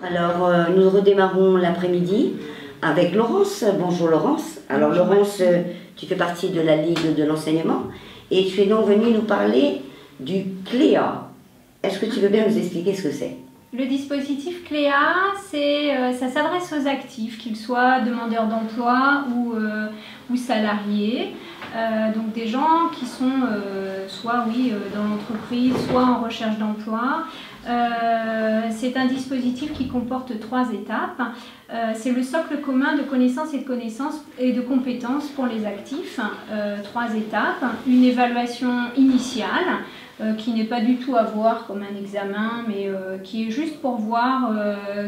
Alors, nous redémarrons l'après-midi avec Laurence. Bonjour Laurence. Alors Bonjour, Laurence, tu fais partie de la Ligue de l'enseignement et tu es donc venue nous parler du CLEA. Est-ce que tu veux bien nous expliquer ce que c'est? Le dispositif CLEA, ça s'adresse aux actifs, qu'ils soient demandeurs d'emploi ou salariés. Donc des gens qui sont soit dans l'entreprise, soit en recherche d'emploi. C'est un dispositif qui comporte 3 étapes. C'est le socle commun de connaissances et de compétences pour les actifs. 3 étapes. Une évaluation initiale qui n'est pas du tout à voir comme un examen, mais qui est juste pour voir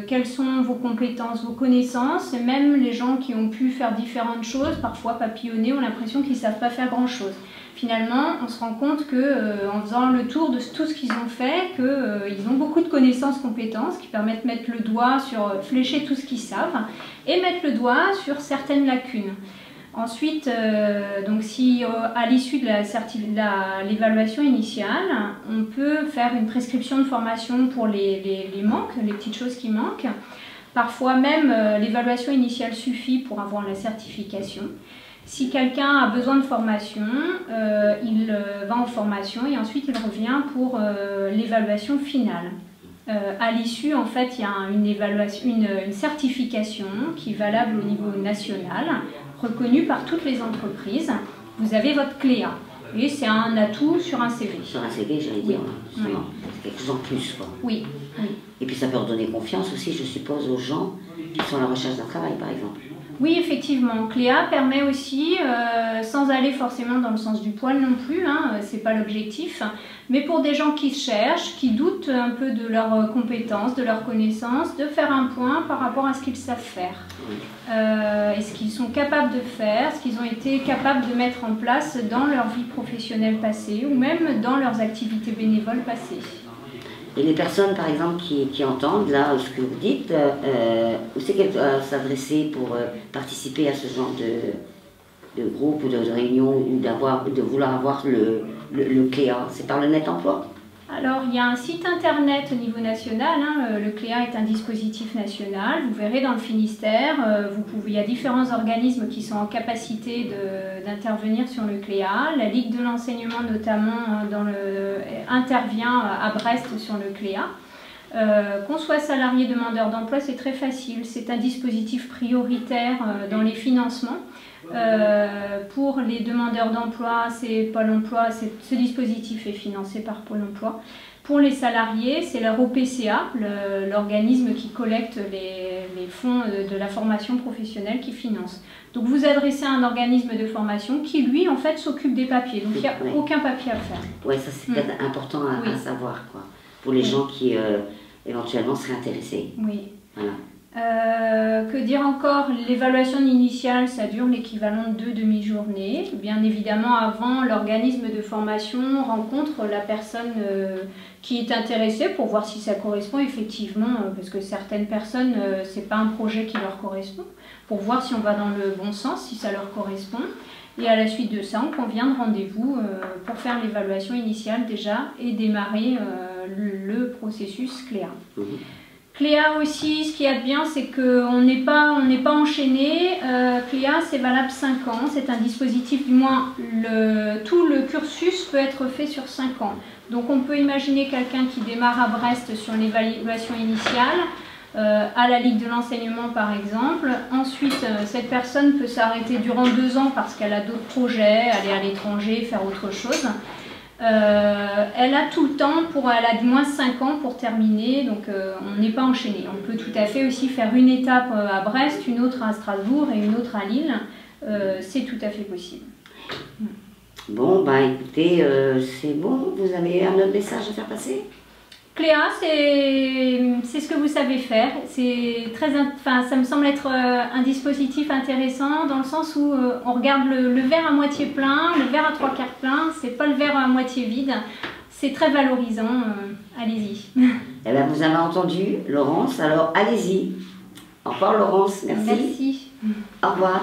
quelles sont vos compétences, vos connaissances. Et même les gens qui ont pu faire différentes choses, parfois papillonner, ont l'impression qu'ils ne savent pas faire grand-chose. Finalement, on se rend compte qu'en faisant le tour de tout ce qu'ils ont fait, qu'ils ont beaucoup de connaissances, compétences qui permettent de mettre le doigt sur, flécher tout ce qu'ils savent et mettre le doigt sur certaines lacunes. Ensuite, donc si à l'issue de l'évaluation initiale, on peut faire une prescription de formation pour les manques, les petites choses qui manquent. Parfois même, l'évaluation initiale suffit pour avoir la certification. Si quelqu'un a besoin de formation, il va en formation et ensuite il revient pour l'évaluation finale. À l'issue, en fait, il y a une certification qui est valable au niveau national, reconnue par toutes les entreprises. Vous avez votre CLEA et c'est un atout sur un CV. Sur un CV, j'allais dire, oui. C'est quelque chose en plus, quoi. Oui, oui. Et puis ça peut redonner confiance aussi, je suppose, aux gens qui sont à la recherche d'un travail, par exemple. Oui, effectivement. CLEA permet aussi, sans aller forcément dans le sens du poil non plus, hein, c'est pas l'objectif, mais pour des gens qui cherchent, qui doutent un peu de leurs compétences, de leurs connaissances, de faire un point par rapport à ce qu'ils savent faire. Oui. Et ce qu'ils sont capables de faire, ce qu'ils ont été capables de mettre en place dans leur vie professionnelle passée ou même dans leurs activités bénévoles passées. Et les personnes, par exemple, qui entendent là ce que vous dites, où c'est qu'elles doivent s'adresser pour participer à ce genre de groupe ou de réunion ou de vouloir avoir le CLEA? C'est par le Net Emploi? Alors, il y a un site internet au niveau national, hein, le CLEA est un dispositif national, vous verrez dans le Finistère, il y a différents organismes qui sont en capacité d'intervenir sur le CLEA. La Ligue de l'enseignement notamment intervient à Brest sur le CLEA. Qu'on soit salarié demandeur d'emploi, c'est très facile, c'est un dispositif prioritaire dans les financements. Pour les demandeurs d'emploi, c'est Pôle emploi, ce dispositif est financé par Pôle emploi. Pour les salariés, c'est leur OPCA, l'organisme qui collecte les fonds de la formation professionnelle qui finance. Donc vous adressez à un organisme de formation qui, lui, en fait, s'occupe des papiers. Donc il n'y a aucun papier à faire. Oui, ça c'est peut-être important à savoir, quoi, pour les gens qui éventuellement seraient intéressés. Oui. Voilà. Que dire encore? L'évaluation initiale, ça dure l'équivalent de 2 demi-journées. Bien évidemment, avant, l'organisme de formation rencontre la personne qui est intéressée pour voir si ça correspond effectivement, parce que certaines personnes, c'est pas un projet qui leur correspond, pour voir si on va dans le bon sens, si ça leur correspond. Et à la suite de ça, on convient de rendez-vous pour faire l'évaluation initiale déjà et démarrer le processus CLEA. CLEA aussi, ce qu'il y a de bien, c'est qu'on n'est pas enchaîné. CLEA, c'est valable 5 ans. C'est un dispositif, du moins, tout le cursus peut être fait sur 5 ans. Donc on peut imaginer quelqu'un qui démarre à Brest sur l'évaluation initiale, à la Ligue de l'enseignement par exemple. Ensuite, cette personne peut s'arrêter durant 2 ans parce qu'elle a d'autres projets, aller à l'étranger, faire autre chose. Elle a tout le temps, elle a du moins 5 ans pour terminer, donc on n'est pas enchaîné. On peut tout à fait aussi faire une étape à Brest, une autre à Strasbourg et une autre à Lille. C'est tout à fait possible. Bon, bah écoutez, c'est bon, vous avez un autre message à faire passer? CLEA, c'est ce que vous savez faire. Ça me semble être un dispositif intéressant dans le sens où on regarde le verre à moitié plein, le verre à 3/4 plein, c'est pas le verre à moitié vide. C'est très valorisant, allez-y. Eh bien, vous avez entendu, Laurence, alors allez-y. Au revoir Laurence, merci. Merci. Au revoir.